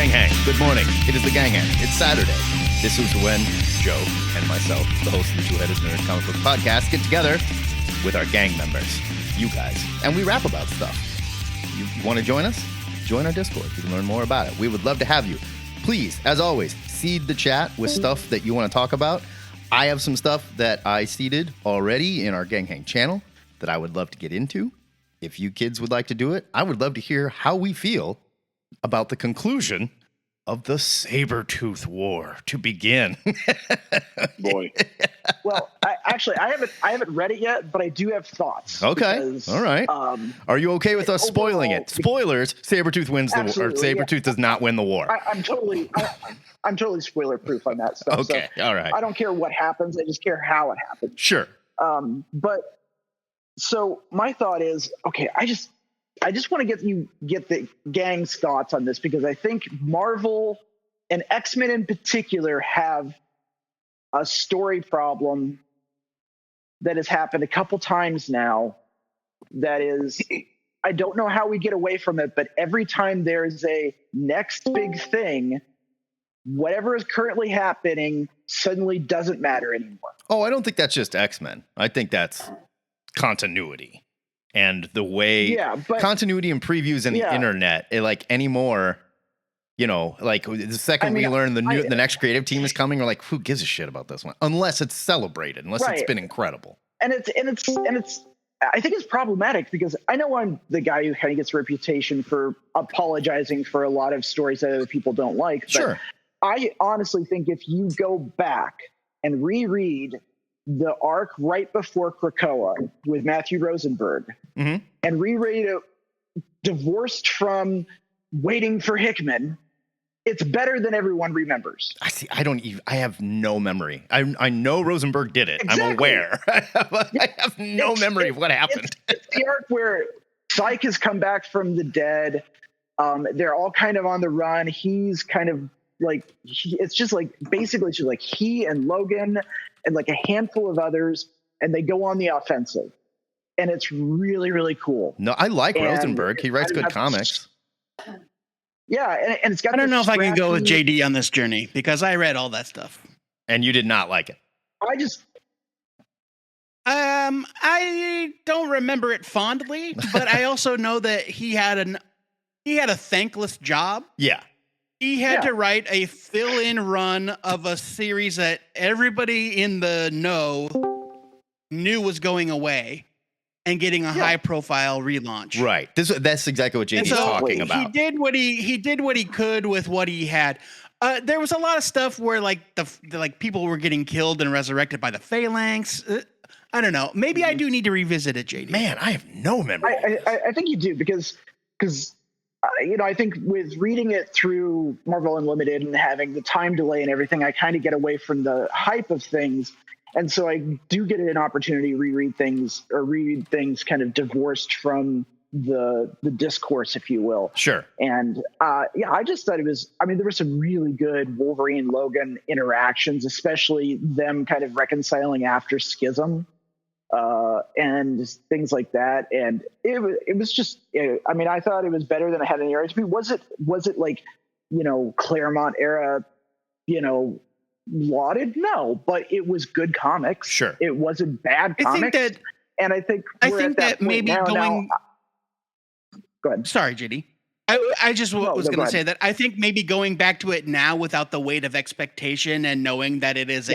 Gang Hang. Good morning. It is the Gang Hang. It's Saturday. This is when Joe and myself, the host of the Two-Headed Nerd Comic Book Podcast, get together with our gang members, you guys, and we rap about stuff. You want to join us? Join our Discord. You can learn more about it. We would love to have you. Please, as always, seed the chat with stuff that you want to talk about. I have some stuff that I seeded already in our Gang Hang channel that I would love to get into. If you kids would like to do it, I would love to hear how we feel about the conclusion of the Sabertooth War to begin. Boy. Well, I haven't read it yet, but I do have thoughts. Okay. Because, all right. Are you okay with us spoiling it? Spoilers, Sabertooth wins the war. Or Sabertooth does not win the war. I'm totally spoiler proof on that stuff. Okay. So all right. I don't care what happens. I just care how it happens. Sure. But so my thought is, okay, I just want to get the gang's thoughts on this, because I think Marvel and X-Men in particular have a story problem that has happened a couple times now. That is, I don't know how we get away from it, but every time there's a next big thing, whatever is currently happening suddenly doesn't matter anymore. Oh, I don't think that's just X-Men. I think that's continuity. And the way continuity and previews and the internet, like anymore, you know, like the second we learn the next creative team is coming, we're like, who gives a shit about this one? Unless it's celebrated, unless it's been incredible. And it's I think it's problematic, because I know I'm the guy who kind of gets a reputation for apologizing for a lot of stories that other people don't like. But sure. I honestly think if you go back and reread the arc right before Krakoa with Matthew Rosenberg, and reread it divorced from Waiting for Hickman, it's better than everyone remembers. I have no memory. I know Rosenberg did it. Exactly. I'm aware. I have no memory of what happened. It's the arc where Psyche has come back from the dead. They're all kind of on the run. He's kind of like, it's just like, basically it's just like he and Logan and like a handful of others, and they go on the offensive. And it's really, really cool. No, I like Rosenberg. He writes good comics. Yeah, and it's got. I don't know if I can go with JD on this journey, because I read all that stuff. And you did not like it. I don't remember it fondly, but I also know that he had a thankless job. Yeah. He had to write a fill-in run of a series that everybody in the know knew was going away, and getting a high-profile relaunch. Right. That's exactly what JD's talking about. He did what he could with what he had. There was a lot of stuff where like the people were getting killed and resurrected by the Phalanx. I don't know. Maybe I do need to revisit it, JD. Man, I have no memory. I think you do, because I think with reading it through Marvel Unlimited and having the time delay and everything, I kind of get away from the hype of things. And so I do get an opportunity to read things kind of divorced from the discourse, if you will. Sure. And I just thought it was, there were some really good Wolverine Logan interactions, especially them kind of reconciling after Schism and things like that. And it was just, I thought it was better than I had any right to be. Was it like, Claremont era, lauded? No, but it was good comics. Sure. It wasn't bad comics. I think that maybe going. Go ahead. Sorry, JD. I just was going to say that I think maybe going back to it now without the weight of expectation and knowing that it is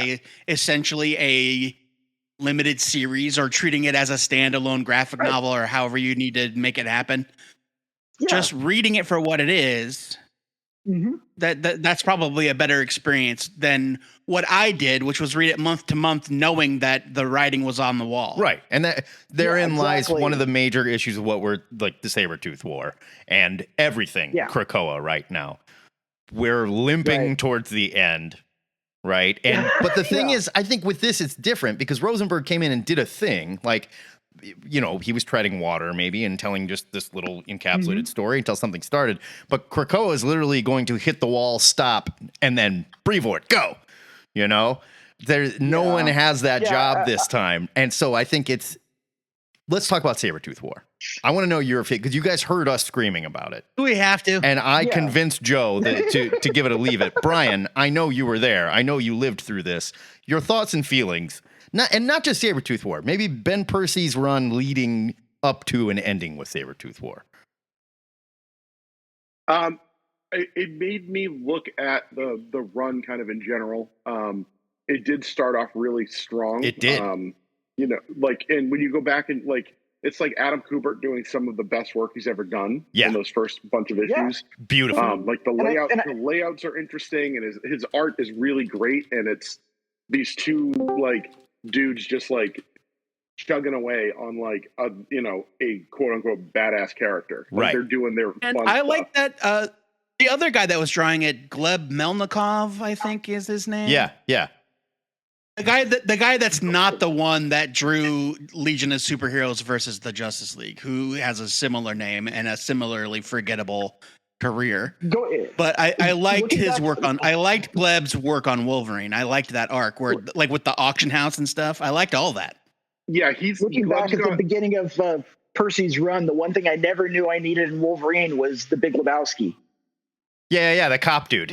essentially a limited series, or treating it as a standalone graphic novel, or however you need to make it happen. Yeah. Just reading it for what it is. Mm-hmm. That's probably a better experience than what I did, which was read it month to month, knowing that the writing was on the wall. Right, and that therein lies one of the major issues of what we're like the Sabertooth War and everything Krakoa right now. We're limping towards the end, right? And but the thing is, I think with this it's different, because Rosenberg came in and did a thing like, he was treading water maybe and telling just this little encapsulated story until something started. But Krakoa is literally going to hit the wall, stop, and then Brevoort, go. No one has that job this time. And so I think it's let's talk about Sabertooth War. I want to know your opinion because you guys heard us screaming about it. We have to. And I convinced Joe to give it a leave it. Brian, I know you were there. I know you lived through this. Your thoughts and feelings, not just Sabertooth War, maybe Ben Percy's run leading up to and ending with Sabertooth War. It made me look at the run kind of in general. It did start off really strong. It did. You know, like, and when you go back and like, it's like Adam Kubert doing some of the best work he's ever done in those first bunch of issues. Beautiful. Like the layout, the layouts are interesting, and his art is really great. And it's these two like dudes just like chugging away on like a quote unquote badass character. Like, right. They're doing their and fun I stuff. like that. The other guy that was drawing it, Gleb Melnikov, I think is his name. Yeah. Yeah. The guy that's not the one that drew Legion of Superheroes versus the Justice League, who has a similar name and a similarly forgettable career. But I liked his work on. I liked Gleb's work on Wolverine. I liked that arc where, like, with the auction house and stuff. I liked all that. Yeah, he's looking back at the beginning of Percy's run. The one thing I never knew I needed in Wolverine was the Big Lebowski. Yeah, the cop dude.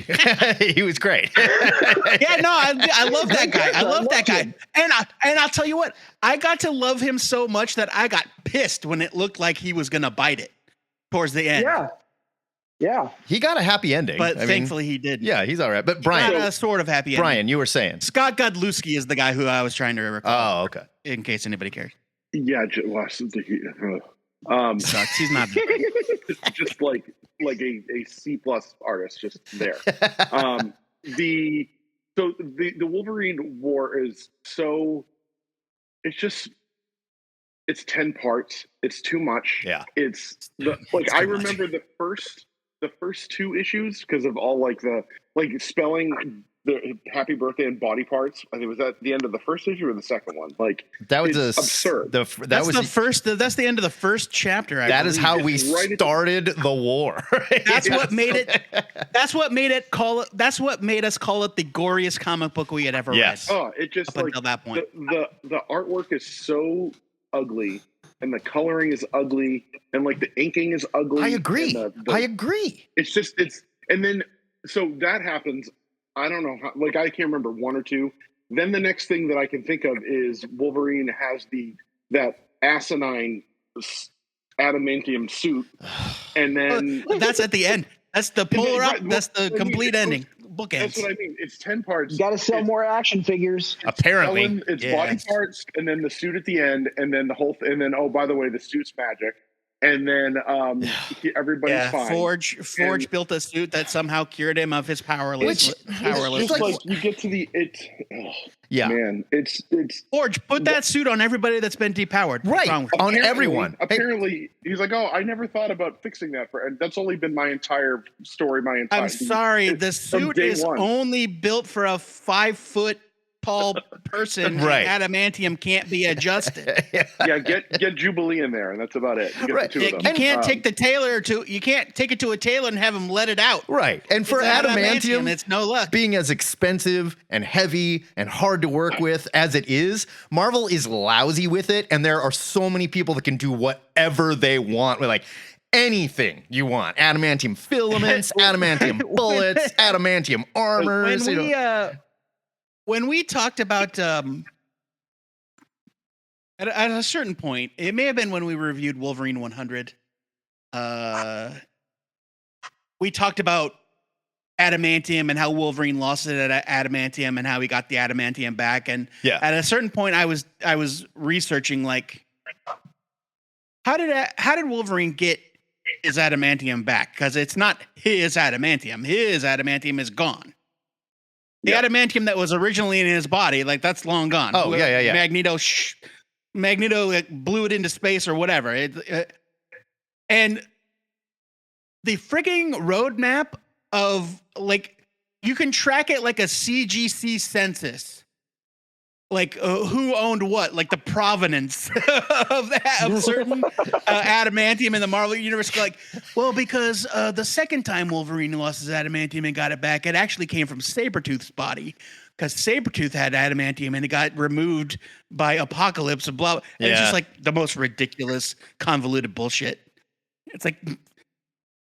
He was great. Yeah, no, I love that guy. I love that guy. And I'll tell you what, I got to love him so much that I got pissed when it looked like he was going to bite it towards the end. Yeah. He got a happy ending. But thankfully he did. Yeah, he's all right. But Brian, a sort of happy ending. Brian, you were saying. Scott Godlewski is the guy who I was trying to recall. Oh, okay. In case anybody cares. Yeah, Sucks. He's not just like a C+ artist just there. The Wolverine War is so, it's 10 parts. It's too much. Yeah. It's I remember the first two issues because of all like the spelling the happy birthday and body parts. I think was that the end of the first issue or the second one. Like that was absurd. That's the end of the first chapter. That is how we started the war. That's what made it. That's what made us call it the goriest comic book we had ever read. Oh, it just up until that point. The artwork is so ugly, and the coloring is ugly, and like the inking is ugly. I agree. I agree. And then so that happens. I don't know how, like, I can't remember one or two. Then the next thing that I can think of is Wolverine has that asinine adamantium suit. And then that's at the end. That's the polar up. That's the complete ending. Bookends. That's what I mean. It's 10 parts. You got to sell more action figures. Apparently. It's body parts and then the suit at the end and then the whole and then, oh, by the way, the suit's magic. And then everybody's fine. Forge built a suit that somehow cured him of his powerless. It's like you get to the man. It's Forge put that suit on everybody that's been depowered. Right on everyone. Apparently, he's like, oh, I never thought about fixing that and that's only been my entire story. I'm sorry, the suit is only built for a 5-foot tall person. Right. Adamantium can't be adjusted. Yeah, get Jubilee in there, and that's about it. You get the two of them. You can't take you can't take it to a tailor and have him let it out. Right. And for adamantium, it's no luck. Being as expensive and heavy and hard to work with as it is, Marvel is lousy with it, and there are so many people that can do whatever they want with, like, anything you want. Adamantium filaments, adamantium bullets, adamantium armors. When we talked about, at a certain point, it may have been when we reviewed Wolverine 100, we talked about adamantium and how Wolverine lost it at adamantium and how he got the adamantium back. And at a certain point, I was researching, like, how did Wolverine get his adamantium back? Because it's not his adamantium. His adamantium is gone. The adamantium that was originally in his body, like, that's long gone. Oh, yeah. Magneto like, blew it into space or whatever. And the frigging roadmap of, like, you can track it like a CGC census. Like, who owned what? Like, the provenance of certain adamantium in the Marvel Universe. Like, well, because the second time Wolverine lost his adamantium and got it back, it actually came from Sabertooth's body, because Sabertooth had adamantium and it got removed by Apocalypse and blah. And it's just like the most ridiculous, convoluted bullshit. It's like,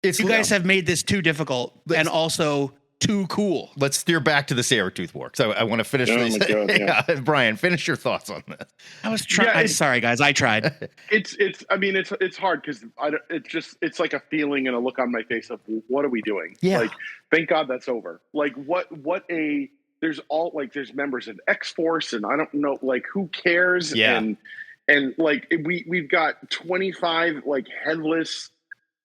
you guys have made this too difficult and also too cool. Let's steer back to the Sabertooth War. So I want to finish this. God, Brian, finish your thoughts on this. I was trying. Sorry, guys. I tried. It's hard because it's like a feeling and a look on my face of what are we doing? Yeah. Like, thank God that's over. Like there's members of X-Force and I don't know, like who cares? Yeah. And like we've got 25 like headless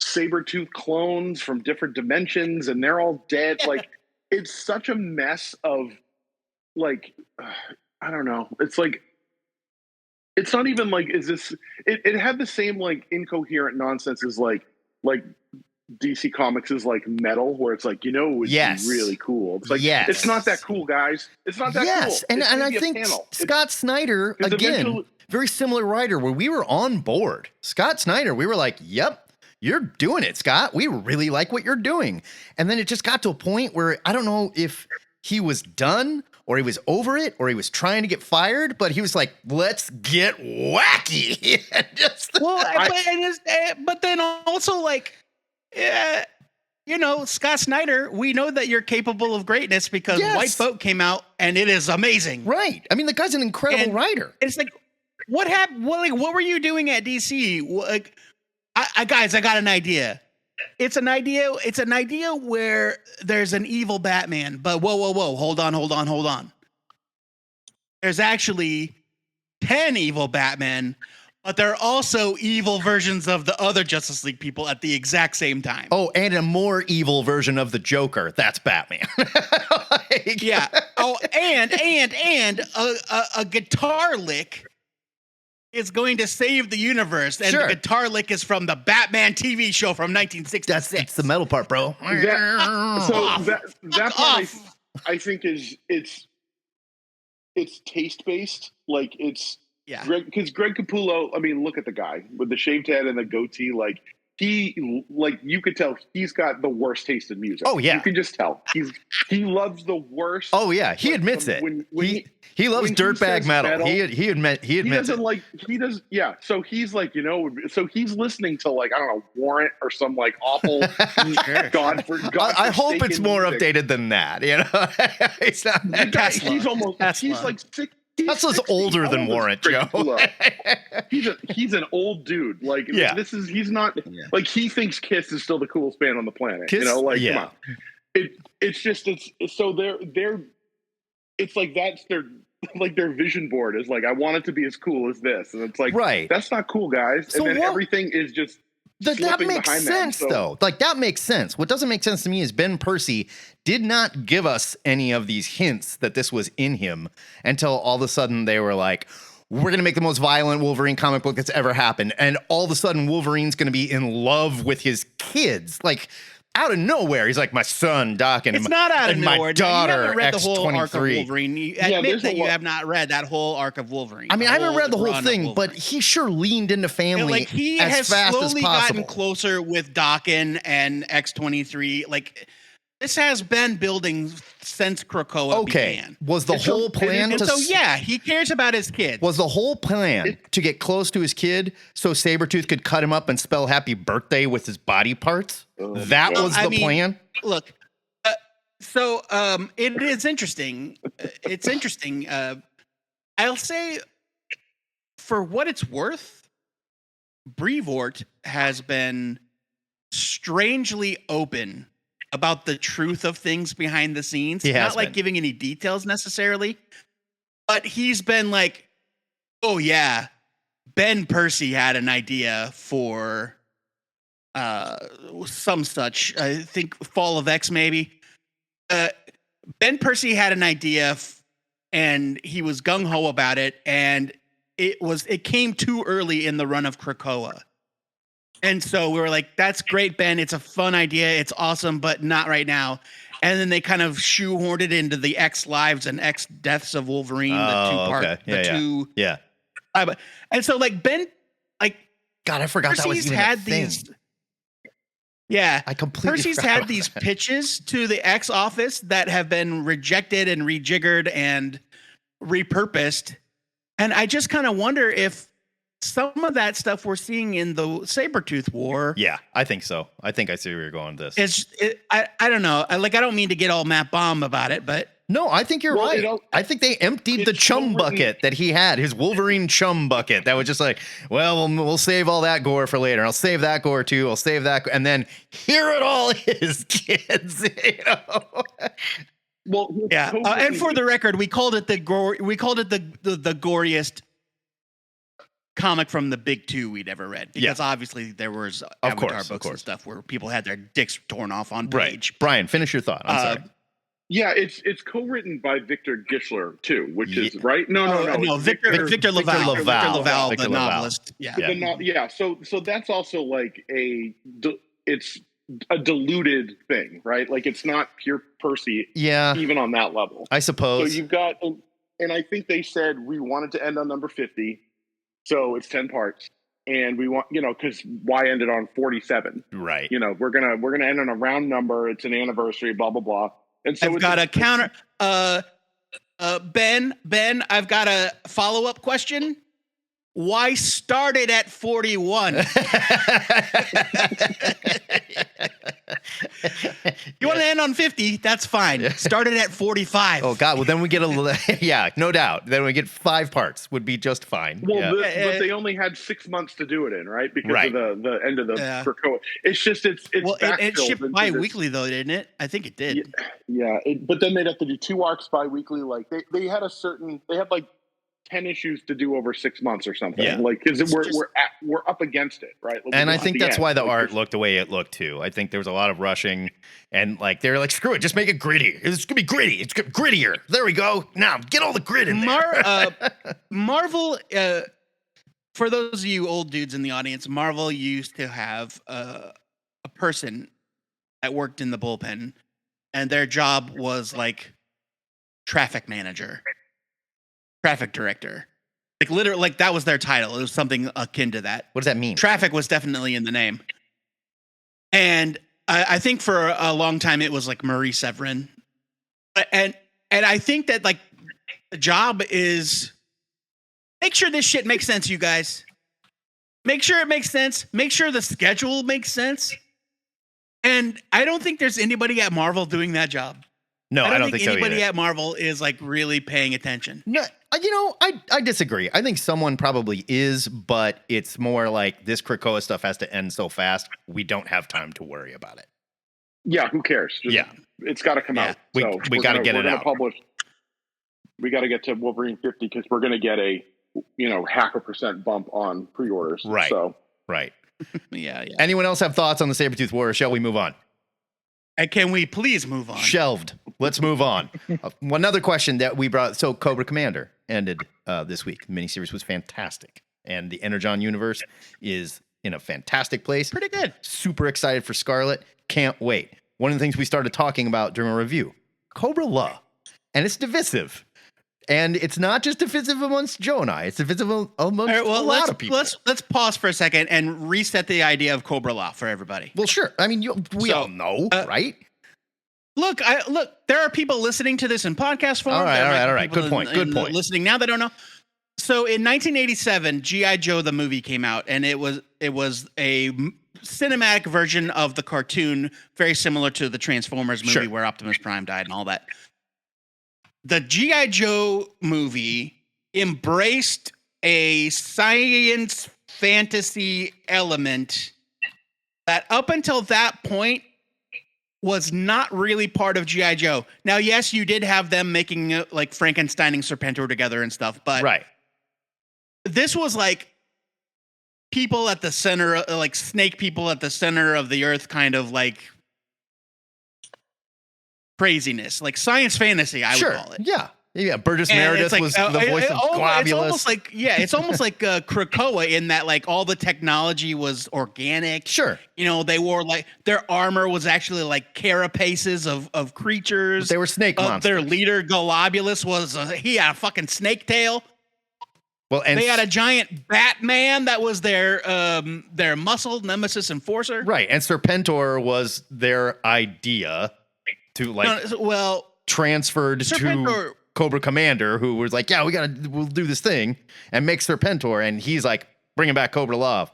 Sabertooth clones from different dimensions and they're all dead. Like it's such a mess of like I don't know. It's like it's not even like it had the same like incoherent nonsense as like DC Comics is like Metal, where it's like, it would be really cool. It's like it's not that cool, guys. It's not that cool. And I think Scott Snyder, again, very similar writer, where we were on board. Scott Snyder, we were like, yep. You're doing it, Scott. We really like what you're doing. And then it just got to a point where I don't know if he was done or he was over it or he was trying to get fired, but he was like, let's get wacky. But then also like, Scott Snyder, we know that you're capable of greatness because White Boat came out and it is amazing. Right. I mean, the guy's an incredible writer. It's like, what happened? What were you doing at DC? Like, guys, I got an idea. It's an idea where there's an evil Batman, but whoa. Hold on. There's actually 10 evil Batmen, but they're also evil versions of the other Justice League people at the exact same time. Oh, and a more evil version of the Joker. That's Batman. Yeah. Oh, and a guitar lick is going to save the universe, and the guitar lick is from the Batman TV show from 1966. That's the metal part, bro. That part I think is it's taste based. Like it's because Greg Capullo. I mean, look at the guy with the shaved head and the goatee. Like you could tell he's got the worst taste in music. Oh yeah, you can just tell he loves the worst. Oh yeah, he admits it. He loves dirtbag metal. He admits it. Yeah, so he's like, so he's listeling to like, I don't know, Warrant or some like awful God. I hope it's more updated than that. It's not. He's like sick. Tesla's older than Warrant, Joe. He's an old dude. Like he's not like he thinks Kiss is still the coolest band on the planet. Kiss, come on. It's so they're it's like that's their vision board is like, I want it to be as cool as this, and it's like that's not cool, guys. So and then everything is just that makes sense though. Like that makes sense. What doesn't make sense to me is Ben Percy did not give us any of these hints that this was in him until all of a sudden they were like, we're going to make the most violent Wolverine comic book that's ever happened. And all of a sudden Wolverine's going to be in love with his kids. Like out of nowhere, he's like, my son, Doc, and it's not out of nowhere. My daughter, you haven't read the whole X-23. arc of Wolverine. You admit that you have not read that whole arc of Wolverine. I mean, I haven't read the whole thing, but he sure leaned into family he as has fast slowly as possible. gotten closer with Daken and X-23. Like, this has been building since Krakoa began. Was the whole plan he cares about his kids. Was the whole plan to get close to his kid so Sabertooth could cut him up and spell happy birthday with his body parts? That was the plan? Look, it is interesting. It's interesting. I'll say, for what it's worth, Brevoort has been strangely open about the truth of things behind the scenes. Not like giving any details necessarily, but he's been like, oh yeah, Ben Percy had an idea for some such, I think Fall of X maybe. Ben Percy had an idea and he was gung-ho about it, and it came too early in the run of Krakoa. And so we were like, that's great, Ben. It's a fun idea. It's awesome, but not right now. And then they kind of shoehorned it into the X Lives and X Deaths of Wolverine, the two part. And so like Ben, like, God, I forgot that was even a thing. Yeah. I completely Percy's forgot had about these that. pitches to the X office that have been rejected and rejiggered and repurposed. And I just kind of wonder if some of that stuff we're seeing in the Sabertooth War. Yeah, I think so. I think I see where you're going with this. I don't know. I don't mean to get all Matt Bomb about it, but No, I think you're right. I think they emptied the chum bucket that he had, his Wolverine chum bucket. That was just like, well, we'll save all that gore for later. I'll save that gore too. I'll save that, and then here it all is, kids. You know? Well, yeah. And for the record, we called it the goriest comic from the big two we'd ever read, because obviously there was Avatar books and stuff where people had their dicks torn off on page. Right. Brian, finish your thought. I'm sorry. Yeah, it's co-written by Victor Gischler too, which is right. No, Victor Laval, the novelist. Yeah. So that's also like it's a diluted thing, right? Like it's not pure Percy. Yeah. Even on that level, I suppose. So you've got, and I think they said we wanted to end on number 50. So it's 10 parts, and we want, because why end it on 47? Right. We're gonna end on a round number. It's an anniversary, blah blah blah. And so I've got a counter. Ben, I've got a follow-up question. Why start it at 41? You want to end on 50? That's fine. Start it at 45. Oh God! Well, then we get no doubt. Then we get 5 parts would be just fine. Well, but they only had 6 months to do it in, right? Because of the end of the Krakoa. It's just it's well, it shipped bi-weekly though, didn't it? I think it did. Yeah. But then they'd have to do 2 arcs bi-weekly. Like they had like 10 issues to do over 6 months or something. Yeah. Like, because we're up against it, right? Like, and I think that's why the art looked the way it looked too. I think there was a lot of rushing, and like they're like, screw it, just make it gritty. It's gonna be gritty. It's grittier. There we go. Now get all the grit in there. Marvel. For those of you old dudes in the audience, Marvel used to have a person that worked in the bullpen, and their job was like traffic manager. Traffic director, like literally, like that was their title. It was something akin to that. What does that mean? Traffic was definitely in the name, and I think for a long time it was like Marie Severin, and I think that like the job is make sure this shit makes sense, you guys. Make sure it makes sense. Make sure the schedule makes sense. And I don't think there's anybody at Marvel doing that job. No, I don't think so anybody either. at Marvel is like really paying attention. No, I disagree. I think someone probably is, but it's more like this Krakoa stuff has to end so fast. We don't have time to worry about it. Yeah, who cares? It's got to come out. We got to get it out. We got to get to Wolverine 50 because we're going to get a 0.5% bump on pre-orders. Right. So right. Yeah. Anyone else have thoughts on the Sabertooth War? Or shall we move on? Can we please move on? Shelved. Let's move on. Another question that we brought. So Cobra Commander ended this week. The miniseries was fantastic. And the Energon Universe is in a fantastic place. Pretty good. Super excited for Scarlet. Can't wait. One of the things we started talking about during a review, Cobra Law. And it's divisive. And it's not just divisive amongst Joe and I. It's divisive amongst a lot of people. Let's pause for a second and reset the idea of Cobra Law for everybody. Well, sure. I mean, we all know, right? Look, there are people listeing to this in podcast form. All right. Good point. Listening now, they don't know. So in 1987, G.I. Joe the movie came out, and it was a cinematic version of the cartoon, very similar to the Transformers movie where Optimus Prime died and all that. The G.I. Joe movie embraced a science fantasy element that up until that point was not really part of G.I. Joe. Now, yes, you did have them making like Frankenstein and Serpentor together and stuff, but this was like people at the center, like snake people at the center of the earth, kind of like craziness, like science fantasy, I would call it. Yeah. Burgess Meredith was the voice of Globulus. It's almost like Krakoa in that like all the technology was organic. Sure. They wore like their armor was actually like carapaces of creatures. They were snake monsters. Their leader Globulus was he had a fucking snake tail. Well, and they had a giant Batman that was their muscle nemesis enforcer. Right, and Serpentor was their idea to transferred to Cobra Commander, who was like, yeah, we'll do this thing and make Serpentor, and he's like, bringing back Cobra Law.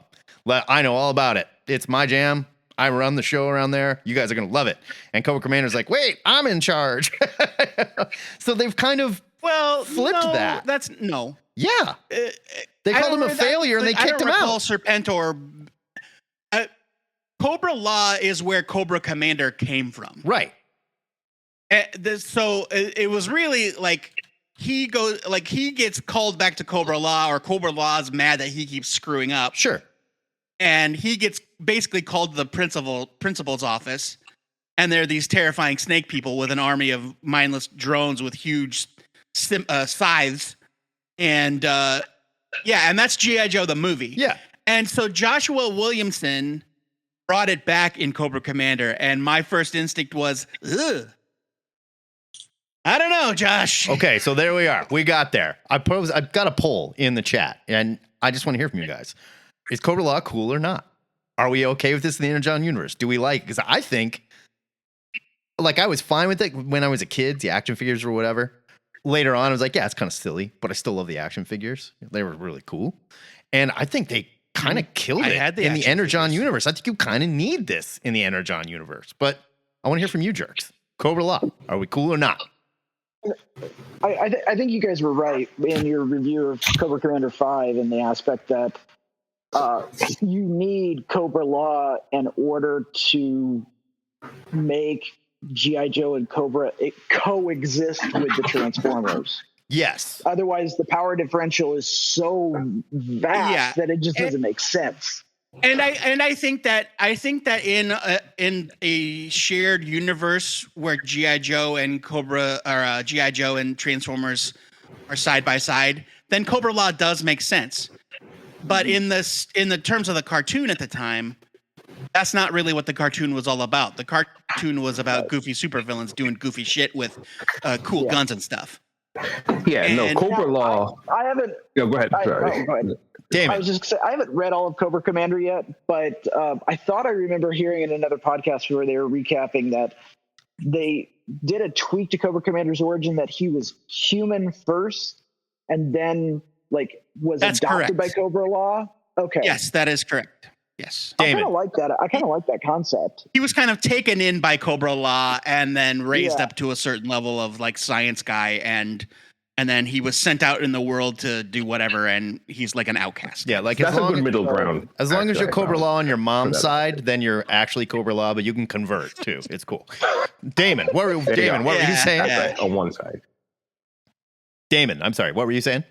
I know all about it. It's my jam. I run the show around there. You guys are gonna love it. And Cobra Commander's like, wait, I'm in charge. So they've kind of flipped that. That's no. Yeah, they called him a failure and they kicked him out. Serpentor. Cobra Law is where Cobra Commander came from. Right. So it was really like he gets called back to Cobra Law, or Cobra Law's mad that he keeps screwing up. Sure. And he gets basically called to the principal's office, and there are these terrifying snake people with an army of mindless drones with huge scythes. And and that's G.I. Joe the movie. Yeah. And so Joshua Williamson brought it back in Cobra Commander, and my first instinct was, ugh. I don't know, Josh. Okay, so there we are. We got there. I've got a poll in the chat, and I just want to hear from you guys. Is Cobra Law cool or not? Are we okay with this in the Energon Universe? Do we like? Because I think, I was fine with it when I was a kid, the action figures or whatever. Later on, I was like, yeah, it's kind of silly, but I still love the action figures. They were really cool. And I think they kind of killed it in the Energon Universe. I think you kind of need this in the Energon Universe. But I want to hear from you jerks. Cobra Law, are we cool or not? I think you guys were right in your review of Cobra Commander 5 in the aspect that you need Cobra Law in order to make G.I. Joe and Cobra coexist with the Transformers. Yes. Otherwise, the power differential is so vast that it just doesn't make sense. And I think that in a shared universe where G.I. Joe and Cobra or G.I. Joe and Transformers are side by side, then Cobra Law does make sense. But in the terms of the cartoon at the time, that's not really what the cartoon was all about. The cartoon was about goofy supervillains doing goofy shit with cool guns and stuff. Yeah, Cobra Law. I haven't. Go ahead. Sorry. Go ahead. Damn it. I was just saying, I haven't read all of Cobra Commander yet, but I thought I remember hearing in another podcast where they were recapping that they did a tweak to Cobra Commander's origin, that he was human first and then was adopted by Cobra Law. Okay. Yes, that is correct. Yes. I kind of like that. I kind of like that concept. He was kind of taken in by Cobra Law and then raised up to a certain level of science guy, and then he was sent out in the world to do whatever, and he's like an outcast. Yeah, that's a good middle ground. As long as you're Cobra Law on your mom's side, then you're actually Cobra Law, but you can convert too. It's cool. Damon, what were you saying? Yeah. On one side. Damon, I'm sorry. What were you saying?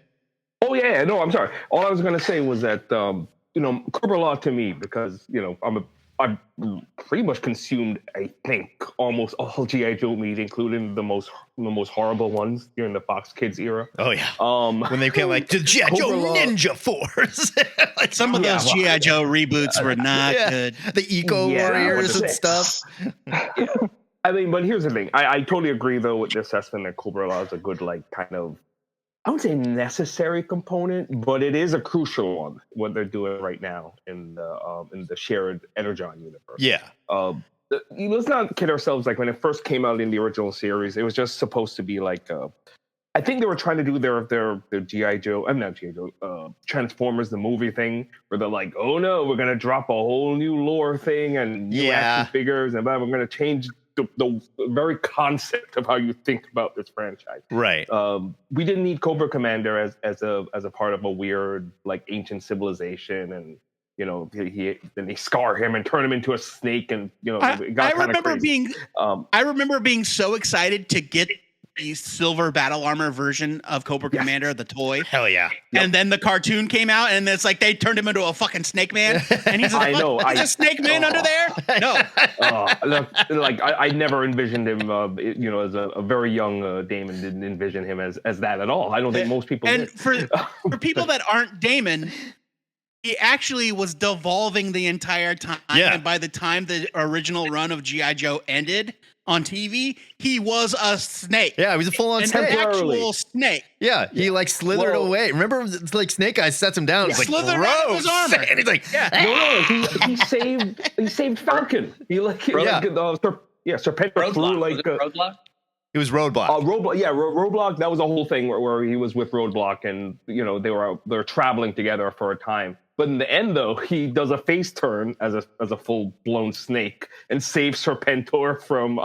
Oh yeah, no, I'm sorry. All I was going to say was that Cobra Law to me, because I've pretty much consumed, I think, almost all G.I. Joe media, including the most horrible ones during the Fox Kids era. Oh yeah, when they came the G.I. Joe Ninja Force. Some of those G.I. Joe reboots were not good. The Eco Warriors and stuff. I mean, but here's the thing. I totally agree though with the assessment that Cobra Law is a good kind of, I wouldn't say necessary component, but it is a crucial one, what they're doing right now in the shared Energon universe. Yeah. Let's not kid ourselves. When it first came out in the original series, it was just supposed to be I think they were trying to do their G.I. Joe, I'm not G.I. Joe, Transformers, the movie thing, where they're like, oh no, we're going to drop a whole new lore thing and new action figures, and we're going to change the very concept of how you think about this franchise. Right. We didn't need Cobra Commander as a part of a weird ancient civilization, and they scar him and turn him into a snake, and it got kind of crazy. I remember being so excited to get the silver battle armor version of Cobra Commander, the toy. Hell yeah. And then the cartoon came out, and it's they turned him into a fucking snake man. And he's like, is a snake man under there? No. I never envisioned him, as a very young Damon didn't envision him as that at all. I don't think most people did. And for people that aren't Damon, he actually was devolving the entire time. Yeah. And by the time the original run of G.I. Joe ended on TV, he was a snake. Yeah, he was a full-on An snake. actual snake. Yeah, he like slithered away. Remember, it's like Snake Eyes sets him down. It's like, slithered out of his gross. armor. And he's like, he saved Falcon. Serpentor threw like Roadblock? it was Roadblock. Roadblock. Yeah, Roadblock. That was a whole thing where he was with Roadblock, and they were traveling together for a time. But in the end, though, he does a face turn as a full blown snake and saves Serpentor from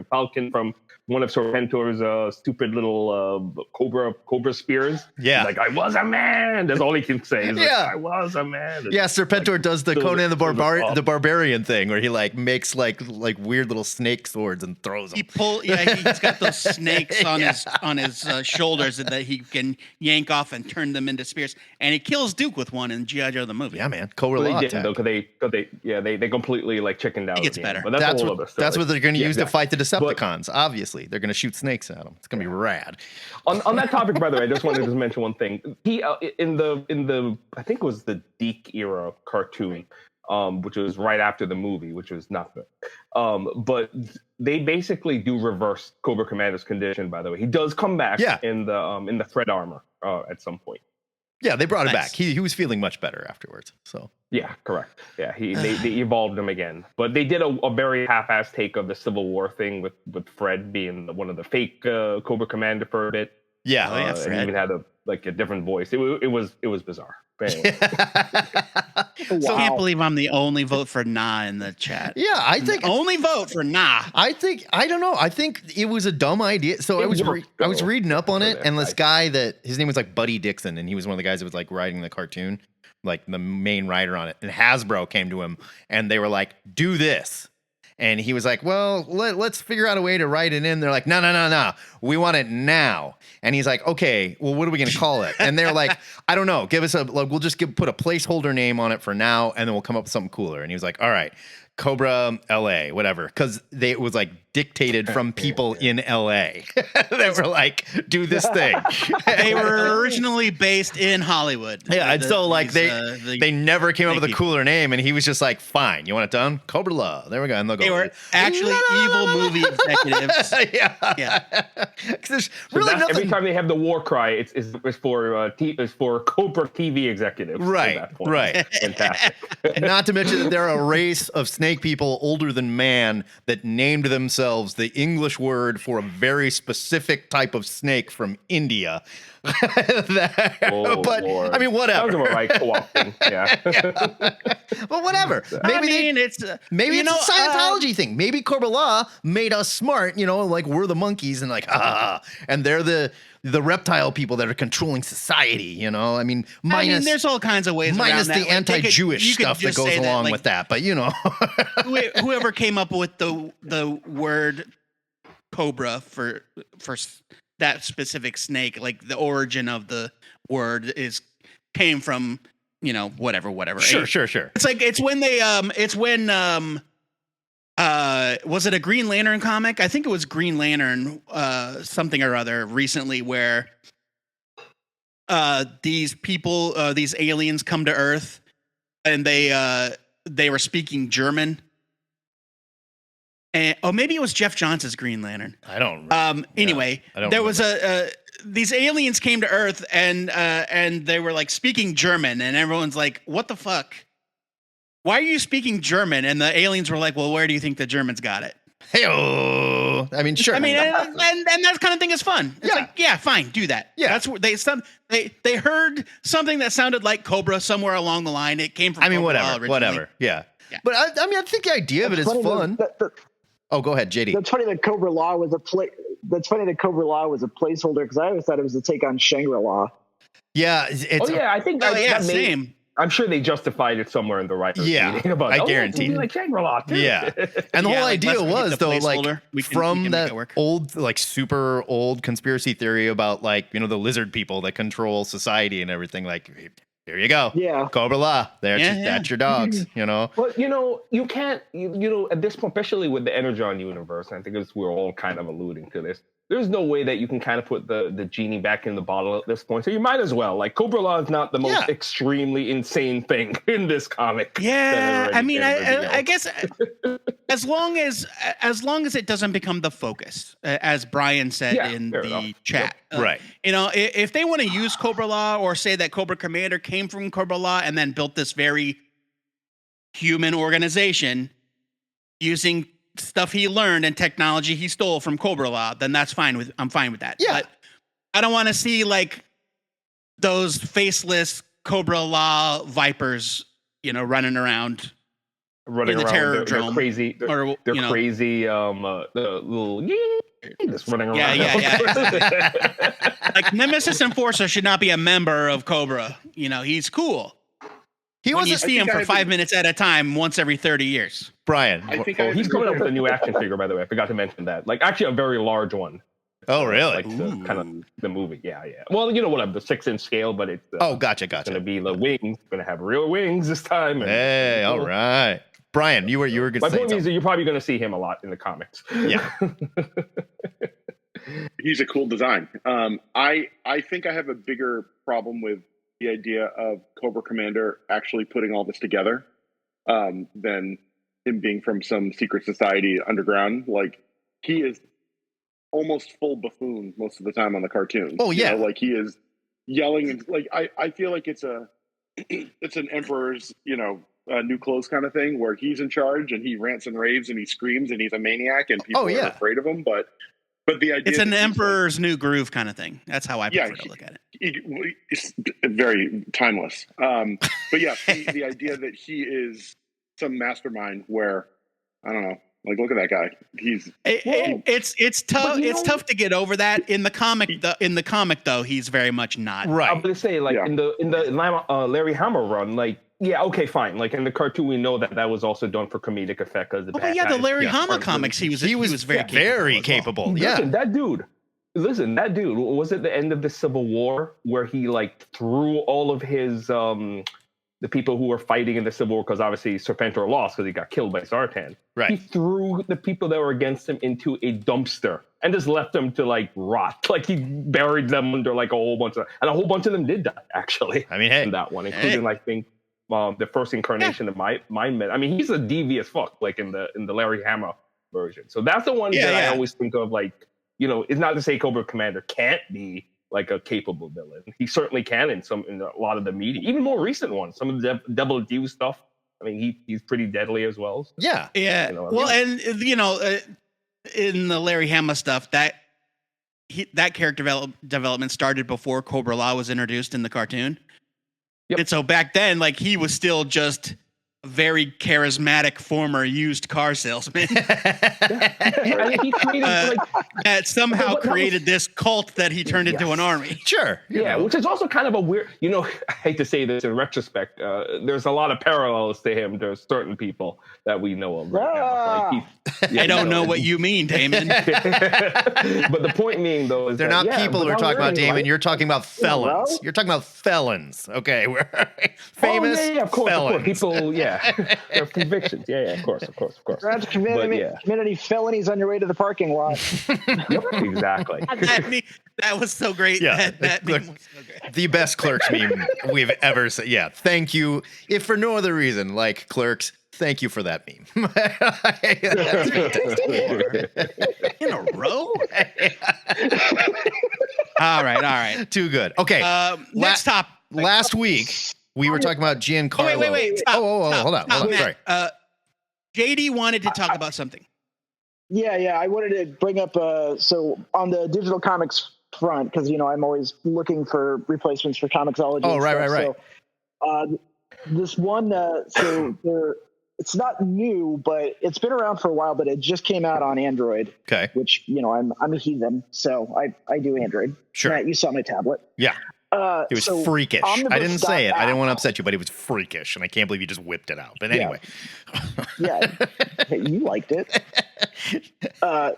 Falcon from one of Serpentor's stupid little cobra spears. Yeah. He's like, I was a man. That's all he can say. He's Yeah. like, I was a man. Yeah, Serpentor does the Conan the the Barbarian thing where he like makes like weird little snake swords and throws them. He's got those snakes on his shoulders that he can yank off and turn them into spears, and he kills Duke with one in G.I. Joe the movie. Yeah, man. Cobra Well, Law they didn't attack. though, because they completely like chickened out. It gets at the end. better. But that's a whole what, other story. that's what they're going to use to fight the But- Decepticons. Obviously, they're going to shoot snakes at them. It's going to be rad. On that topic, by the way, I just wanted to mention one thing. He in the I think it was the Deke era cartoon, which was right after the movie, which was not good. But they basically do reverse Cobra Commander's condition. By the way, he does come back in the thread armor at some point. Yeah, they brought him Nice. back. He was feeling much better afterwards. So Yeah, correct. Yeah, they evolved him again, but they did a very half-assed take of the Civil War thing with Fred being one of the fake Cobra Commander for a bit. yeah, And he even had a different voice. It was bizarre. But anyway. I can't believe I'm the only vote for Nah in the chat. Yeah, I think Only vote for Nah. I don't know. I think it was a dumb idea. So I was reading up on it, and this guy that his name was like Buddy Dixon, and he was one of the guys that was like writing the cartoon, like the main writer on it. And Hasbro came to him, and they were like, "Do this." And he was like, well, let's figure out a way to write it in. They're like, no. We want it now. And he's like, okay, well, what are we going to call it? And they're like, I don't know. Give us we'll just put a placeholder name on it for now. And then we'll come up with something cooler. And he was like, all right, Cobra LA, whatever. Cause it was like dictated from people in LA. They were like, do this thing. They were originally based in Hollywood. Yeah, and so like they never came up with a cooler name, and he was just like, "Fine, you want it done? Cobra Law." There we go. And they'll go. They were actually evil movie executives. yeah. There's really nothing. Every time they have the war cry, it's for Cobra TV executives. Right, at that point. right. Fantastic. Not to mention that they're a race of snake people older than man that named themselves the English word for a very specific type of snake from India. But Lord. I mean, whatever. Sounds about right. Co-opting. Yeah. Well, whatever. Maybe it's a Scientology thing. Maybe Cobra Law made us smart. Like we're the monkeys, and like and they're the reptile people that are controlling society. I mean, there's all kinds of ways minus around the that. anti-Jewish stuff that goes along with that. But whoever came up with the word cobra for that specific snake, like the origin of the word came from whatever. Sure. It's when was it a Green Lantern comic? I think it was Green Lantern something or other recently where these people, these aliens come to Earth, and they were speaking German. And maybe it was Jeff Johnson's Green Lantern. I don't remember. Anyway, there was these aliens came to Earth, and they were like speaking German, and everyone's like, what the fuck? Why are you speaking German? And the aliens were like, well, where do you think the Germans got it? Hey-oh. I mean, sure. I mean, and that kind of thing is fun. It's like, yeah, fine, do that. Yeah. That's what they heard something that sounded like Cobra somewhere along the line. It came from whatever. Yeah. But I think the idea of it is fun. Oh, go ahead, JD. That's funny that Cobra Law was a placeholder, because I always thought it was a take on Shangri-La. Yeah. I think that same. I'm sure they justified it somewhere in the writers' meeting about. I guarantee. Like Shangri-La too. Yeah, and the whole idea was though, like from that work. old, like super old conspiracy theory about like the lizard people that control society and everything. Like, here you go. Yeah, Cobra Law. That's your dogs. But you can't. At this point, especially with the Energon Universe, I think we're all kind of alluding to this. there's no way that you can kind of put the genie back in the bottle at this point. So you might as well. Like, Cobra Law is not the most extremely insane thing in this comic. Yeah, I mean, I guess as long as it doesn't become the focus, as Brian said in the chat, right? You know, if they want to use Cobra Law or say that Cobra Commander came from Cobra Law and then built this very human organization using stuff he learned and technology he stole from Cobra Law, then I'm fine with that. Yeah. But I don't want to see like those faceless Cobra Law Vipers, you know, running around in the terror drone. They're crazy. They're crazy. The little just running around. Yeah. Like Nemesis Enforcer should not be a member of Cobra. You know, he's cool. You see him for 5 minutes at a time, once every 30 years. Brian, he's coming up with a new action figure, by the way. I forgot to mention that. Like, actually, a very large one. Oh, really? Like kind of the movie. Yeah. Well, you know what? The 6-inch scale, but it's gotcha. It's going to be the wings. Going to have real wings this time. Hey, all right, Brian, you were going to say. My point is that you're probably going to see him a lot in the comics. Yeah. He's a cool design. I think I have a bigger problem with the idea of Cobra Commander actually putting all this together than him being from some secret society underground. Like, he is almost full buffoon most of the time on the cartoon. Oh yeah, you know, like he is yelling and like I feel like it's an Emperor's new clothes kind of thing where he's in charge and he rants and raves and he screams and he's a maniac and people are afraid of him. But the idea it's an Emperor's New Groove kind of thing. That's how I prefer to look at it. It's very timeless. But yeah, the idea that he is some mastermind where, I don't know, like, look at that guy. It's tough. It's tough to get over that in the comic. In the comic, though, he's very much not. Right. I'm gonna say, like, in the Larry Hama run, like, yeah, okay, fine. Like, in the cartoon, we know that was also done for comedic effect. The Larry Hama comics, he was very capable. Yeah. Listen, that dude. Was it the end of the Civil War where he like threw all of his the people who were fighting in the Civil War, because obviously Serpentor lost because he got killed by Zartan. Right. He threw the people that were against him into a dumpster and just left them to like rot. Like, he buried them under like a whole bunch of them did die, actually. I mean, hey, in that one, including I think the first incarnation of Mind Man. I mean, he's a devious fuck, like in the Larry Hama version. So that's the one that I always think of, like, you know, it's not to say Cobra Commander can't be like a capable villain. He certainly can in a lot of the media, even more recent ones. Some of the Double D stuff. I mean, he's pretty deadly as well. So, yeah. You know, well, and you know, in the Larry Hama stuff, that character development started before Cobra Law was introduced in the cartoon. Yep. And so back then, like, he was still just a very charismatic former used car salesman. He created, that somehow created this cult that he turned into an army. Sure. Yeah, which is also kind of a weird, you know, I hate to say this in retrospect, there's a lot of parallels to him. There's certain people that we know of right now. Like, I don't know what you mean, Damon. But the point being, though, is they're not people we're talking about, Damon. You're talking about felons. Well, You're talking about felons. Okay, we're famous of course, felons. People, their convictions. Of course. You're out to commit any felonies on your way to the parking lot. Yep, exactly. That was so great. Yeah, that meme was so great. The best Clerks meme we've ever seen. Yeah, thank you. If for no other reason, like Clerks, thank you for that meme. In a row? All right. Too good. Okay. Next topic. Last week, we were talking about Giancarlo. Wait. Stop, hold on. Matt, Sorry. JD wanted to talk about something. Yeah. I wanted to bring up, so on the digital comics front, because, you know, I'm always looking for replacements for Comixology. Oh, right. So, this one, it's not new, but it's been around for a while, but it just came out on Android. Okay. Which, you know, I'm a heathen, so I do Android. Sure. Matt, you saw my tablet. Yeah. It was freakish. I didn't say it. I didn't want to upset you, but it was freakish, and I can't believe you just whipped it out. But anyway. Yeah. Hey, you liked it.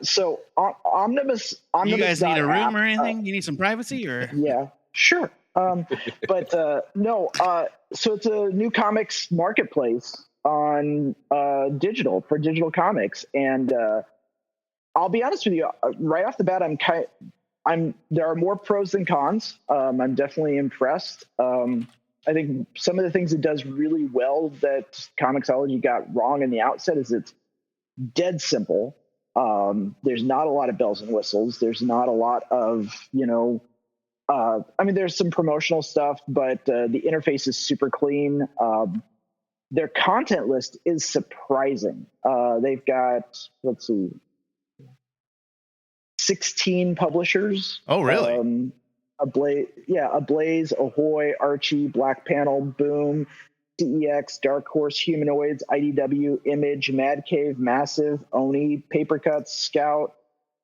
So Omnibus. You guys need a room or anything? You need some privacy, or? Yeah, sure. But no. So it's a new comics marketplace on digital for digital comics, and I'll be honest with you. Right off the bat, there are more pros than cons. I'm definitely impressed. I think some of the things it does really well that Comixology got wrong in the outset is it's dead simple. There's not a lot of bells and whistles. There's not a lot of, there's some promotional stuff, but the interface is super clean. Their content list is surprising. They've got, 16 publishers. Oh, really? Ablaze, Ahoy, Archie, Black Panel, Boom, CEX, Dark Horse, Humanoids, IDW, Image, Mad Cave, Massive, Oni, Papercuts, Scout,